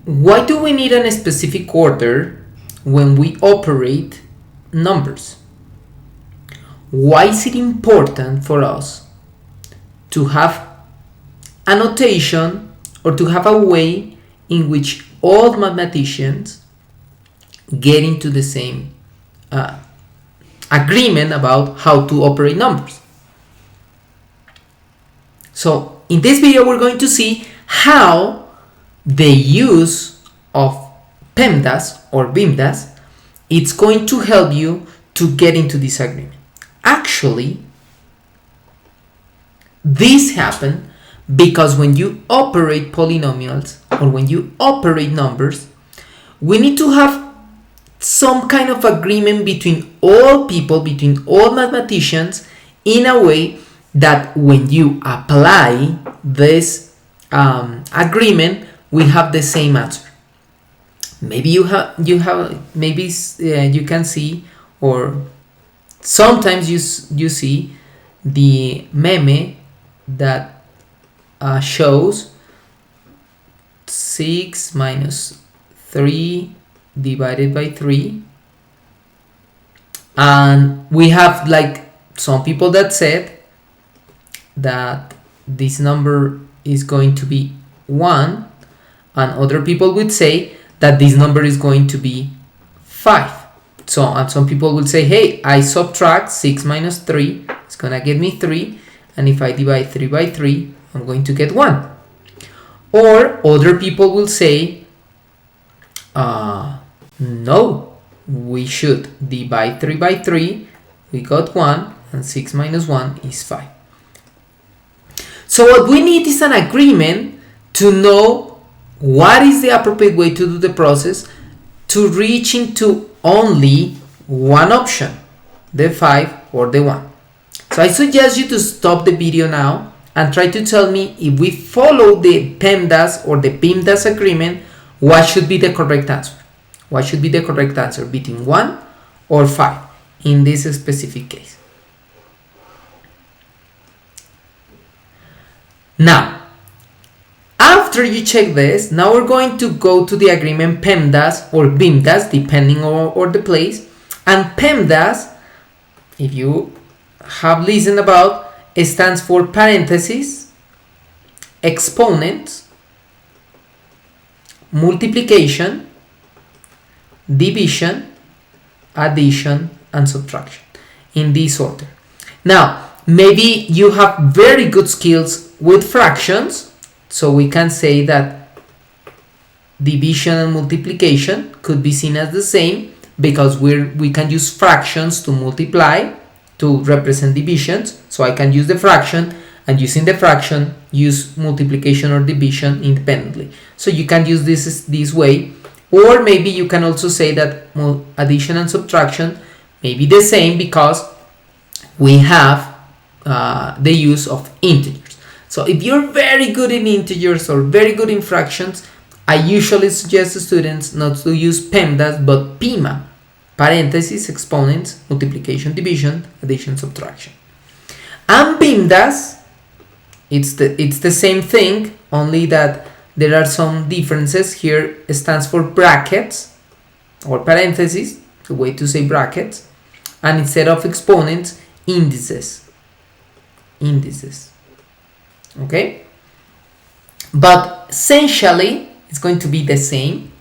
Why do we need a specific order when we operate numbers? Why is it important for us to have a notation or to have a way in which all mathematicians get into the same agreement about how to operate numbers? So in this video we're going to see how the use of PEMDAS or BIMDAS it's going to help you to get into this agreement. Actually, this happens because when you operate polynomials or when you operate numbers, we need to have some kind of agreement between all people, between all mathematicians, in a way that when you apply this agreement, we have the same answer. Maybe you can see, or sometimes you see the meme that shows 6 minus 3 divided by 3, and we have like some people that said that this number is going to be 1, and other people would say that this number is going to be 5. So, and some people will say, hey, I subtract 6 minus 3, it's gonna get me 3, and if I divide 3 by 3, I'm going to get 1. Or other people will say, no, we should divide 3 by 3, we got 1, and 6 minus 1 is 5. So what we need is an agreement to know what is the appropriate way to do the process to reach into only one option, the 5 or the 1. So I suggest you to stop the video now and try to tell me, if we follow the PEMDAS or the BIMDAS agreement, what should be the correct answer? What should be the correct answer between 1 or 5 in this specific case? Now, after you check this, now we're going to go to the agreement PEMDAS or BIMDAS, depending on the place. And PEMDAS, if you have listened about, it stands for parentheses, exponents, multiplication, division, addition, and subtraction, in this order. Now, maybe you have very good skills with fractions, so we can say that division and multiplication could be seen as the same, because we can use fractions to multiply to represent divisions. So I can use the fraction, and using the fraction use multiplication or division independently. So you can use this way, or maybe you can also say that addition and subtraction may be the same because we have the use of integers. So if you're very good in integers or very good in fractions, I usually suggest to students not to use PEMDAS but PIMA, parentheses, exponents, multiplication, division, addition, subtraction. And BIMDAS, it's the same thing, only that there are some differences. Here it stands for brackets or parentheses, the way to say brackets, and instead of exponents, indices. Okay, but essentially it's going to be the same.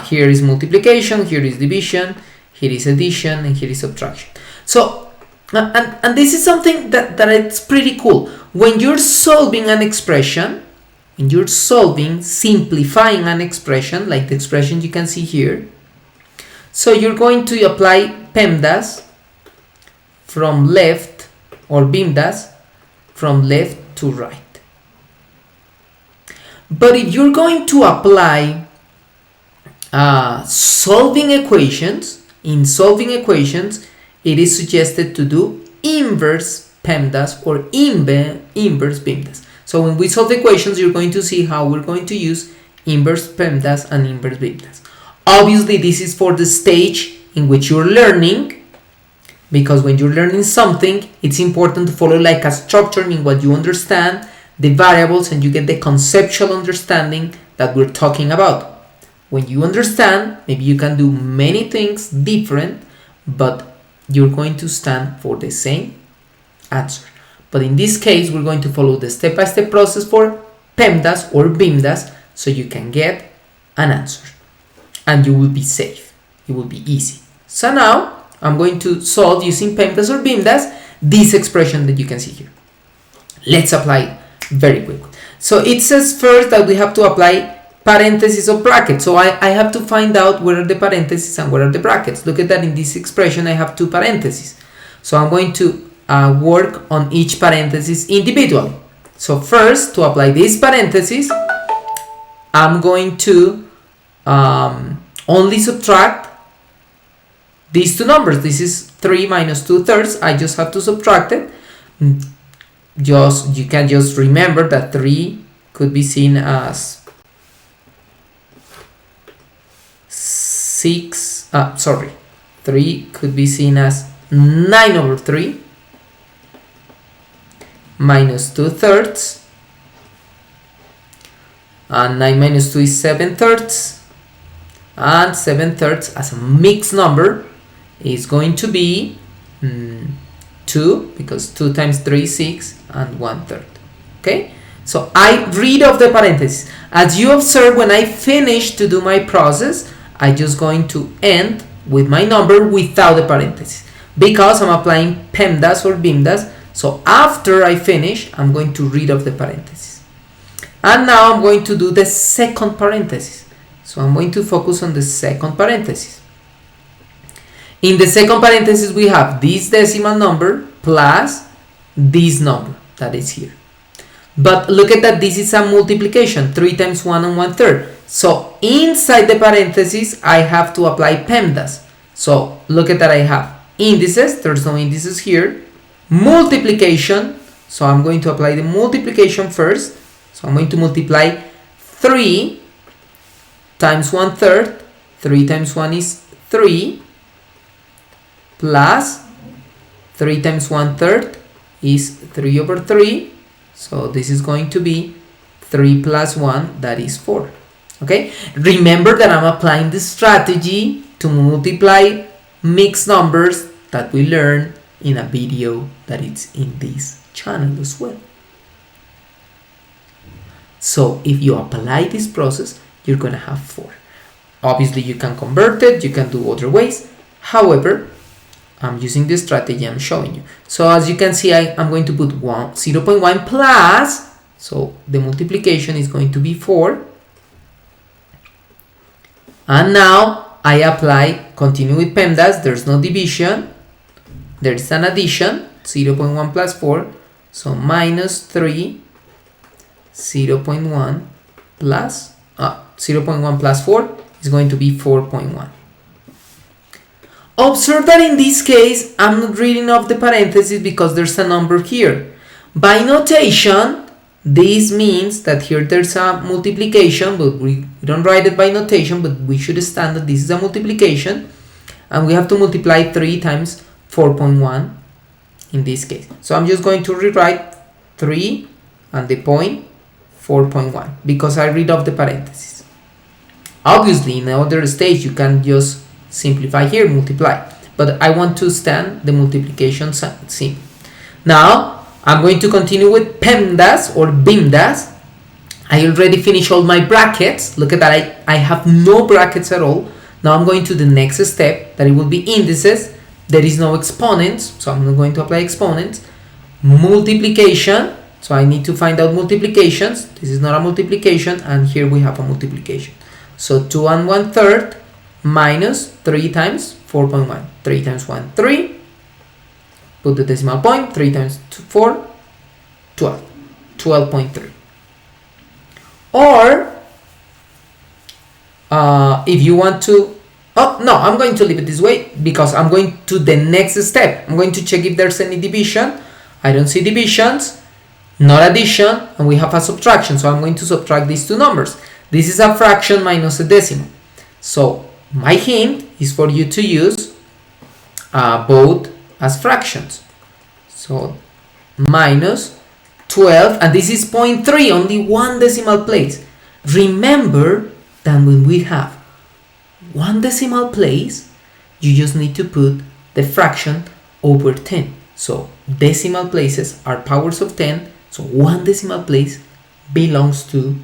Here is multiplication, here is division, here is addition, and here is subtraction. So and this is something that it's pretty cool. When you're solving an expression, when you're simplifying an expression, like the expression you can see here, so you're going to apply PEMDAS from left, or BIMDAS from left to right. But if you're going to apply solving equations, in solving equations, it is suggested to do inverse PEMDAS or inverse BIMDAS. So when we solve equations, you're going to see how we're going to use inverse PEMDAS and inverse BIMDAS. Obviously, this is for the stage in which you're learning, because when you're learning something, it's important to follow like a structure in what you understand the variables and you get the conceptual understanding that we're talking about. When you understand, maybe you can do many things different, but you're going to stand for the same answer. But in this case, we're going to follow the step-by-step process for PEMDAS or BIMDAS, so you can get an answer and you will be safe. It will be easy. So now I'm going to solve using PEMDAS or BIMDAS this expression that you can see here. Let's apply it very quickly. So it says first that we have to apply parentheses or brackets. So I have to find out where are the parentheses and where are the brackets. Look at that, in this expression I have 2 parentheses. So I'm going to work on each parenthesis individually. So first, to apply this parenthesis, I'm going to only subtract these 2 numbers. This is 3 minus 2/3. I just have to subtract it. You can just remember that 3 could be seen as 3 could be seen as 9/3 minus 2/3, and 9 minus 2 is 7/3, and 7/3 as a mixed number is going to be 2, because 2 times 3 is 6, and 1/3. Okay, so I read off the parentheses. As you observe, when I finish to do my process, I just going to end with my number without the parentheses, because I'm applying PEMDAS or BIMDAS. So after I finish, I'm going to read off the parentheses. And now I'm going to do the second parenthesis. So I'm going to focus on the second parenthesis. In the second parenthesis, we have this decimal number plus this number that is here. But look at that, this is a multiplication, 3 times 1 and 1/3. So inside the parentheses, I have to apply PEMDAS. So look at that, I have indices, there's no indices here. Multiplication, so I'm going to apply the multiplication first. So I'm going to multiply 3 times 1/3. 3 times 1 is 3, plus 3 times 1/3 is 3/3. So this is going to be 3 plus 1, that is 4. Okay, remember that I'm applying the strategy to multiply mixed numbers that we learned in a video that is in this channel as well. So if you apply this process, you're gonna have 4. Obviously you can convert it, you can do other ways. However, I'm using the strategy I'm showing you. So as you can see, I'm going to put 0.1 plus, so the multiplication is going to be 4. And now I apply, continue with PEMDAS, there's no division, there's an addition, 0.1 plus 4, so minus 3, 0.1 plus, 0.1 plus 4 is going to be 4.1. Observe that in this case, I'm not reading off the parentheses because there's a number here. By notation, this means that here there's a multiplication, but we don't write it by notation, but we should understand that this is a multiplication, and we have to multiply 3 times 4.1 in this case. So I'm just going to rewrite 3 and the point 4.1 because I read off the parentheses. Obviously, in other stage, you can just simplify here, multiply, but I want to stand the multiplication simple. Now I'm going to continue with PEMDAS or BIMDAS. I already finished all my brackets. Look at that, I have no brackets at all. Now I'm going to the next step, that it will be indices. There is no exponents, so I'm not going to apply exponents. Multiplication, so I need to find out multiplications. This is not a multiplication, and here we have a multiplication. So 2 and 1/3 minus 3 times 4.1. 3 times 1, 3. Put the decimal point, 3 times 4, 12. 12.3. Or, if you want to, oh no, I'm going to leave it this way because I'm going to the next step. I'm going to check if there's any division. I don't see divisions, not addition, and we have a subtraction. So I'm going to subtract these 2 numbers. This is a fraction minus a decimal. So my hint is for you to use both as fractions. So minus 12, and this is 0.3, only 1 decimal place. Remember that when we have one decimal place, you just need to put the fraction over 10. So decimal places are powers of 10, so one decimal place belongs to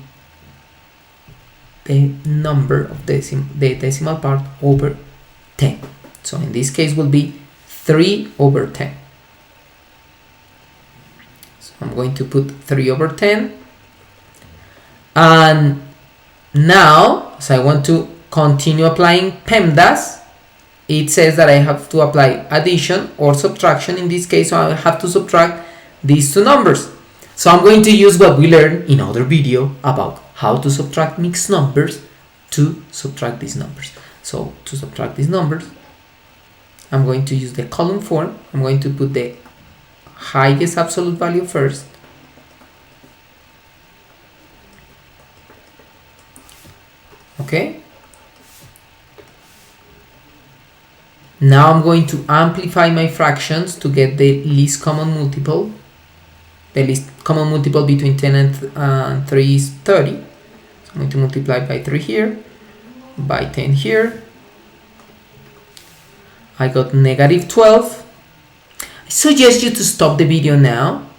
the number of the decimal part over 10. So in this case will be 3 over 10. So I'm going to put 3 over 10. And now, as I want to continue applying PEMDAS, it says that I have to apply addition or subtraction. In this case, so I have to subtract these two numbers. So I'm going to use what we learned in other video about how to subtract mixed numbers to subtract these numbers. So to subtract these numbers, I'm going to use the column form. I'm going to put the highest absolute value first. Okay. Now I'm going to amplify my fractions to get the least common multiple. The least common multiple between 10 and 3 is 30. So I'm going to multiply by 3 here, by 10 here. I got negative 12. I suggest you to stop the video now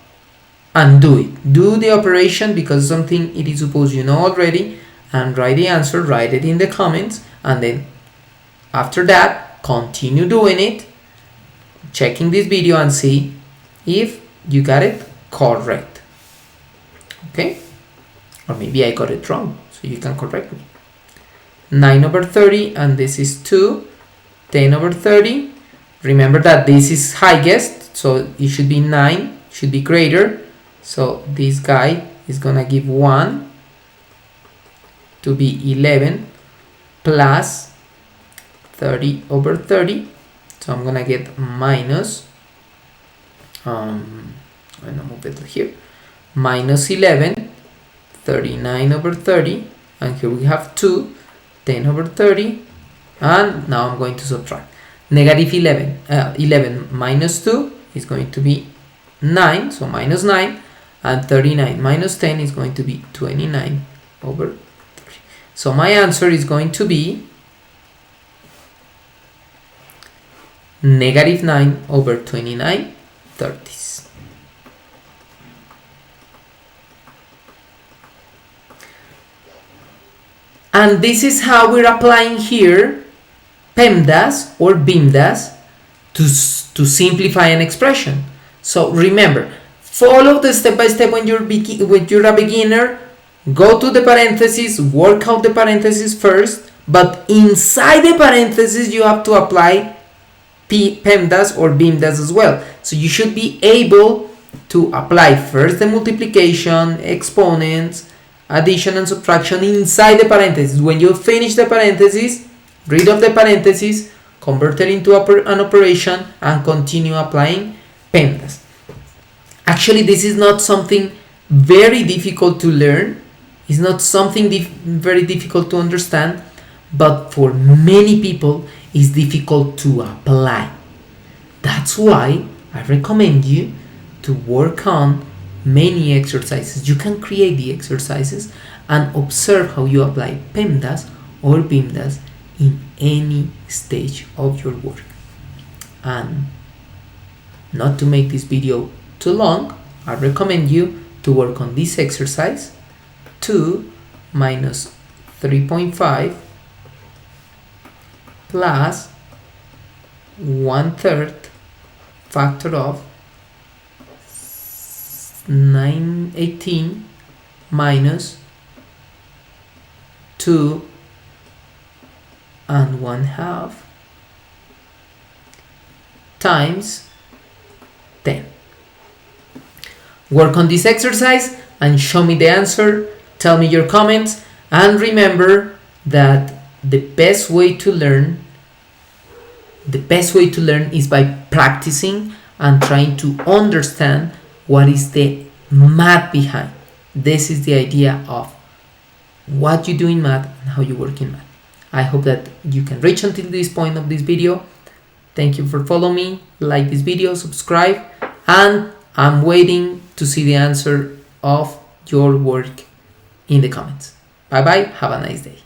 and do it. Do the operation because something it is supposed you know already, and write the answer, write it in the comments, and then after that continue doing it, checking this video and see if you got it correct. Okay, or maybe I got it wrong, so you can correct me. 9 over 30, and this is 2. 10 over 30. Remember that this is highest, so it should be 9, should be greater. So this guy is gonna give 1 to be 11 plus 30 over 30. So I'm gonna get minus I'm gonna move it here, minus 11, 39 over 30, and here we have 2, 10 over 30, and now I'm going to subtract. Negative 11 minus 2 is going to be 9, so minus 9, and 39 minus 10 is going to be 29 over 30. So my answer is going to be negative 9 over 29 thirties. And this is how we're applying here PEMDAS or BIMDAS to simplify an expression. So remember, follow the step-by-step when you're a beginner. Go to the parentheses, work out the parentheses first, but inside the parentheses you have to apply PEMDAS or BIMDAS as well. So you should be able to apply first the multiplication, exponents, addition and subtraction inside the parentheses. When you finish the parentheses, rid of the parentheses, convert it into an operation, and continue applying PEMDAS. Actually, this is not something very difficult to learn. It's not something very difficult to understand, but for many people it's difficult to apply. That's why I recommend you to work on many exercises. You can create the exercises and observe how you apply PEMDAS or BIMDAS in any stage of your work. And not to make this video too long, I recommend you to work on this exercise. 2 minus 3.5 plus 1/3 factor of 918 minus 2 1/2 times 10. Work on this exercise and show me the answer. Tell me your comments, and remember that the best way to learn is by practicing and trying to understand what is the math behind. This is the idea of what you do in math and how you work in math. I hope that you can reach until this point of this video. Thank you for following me. Like this video, subscribe, and I'm waiting to see the answer of your work in the comments. Bye. Bye bye. Have a nice day.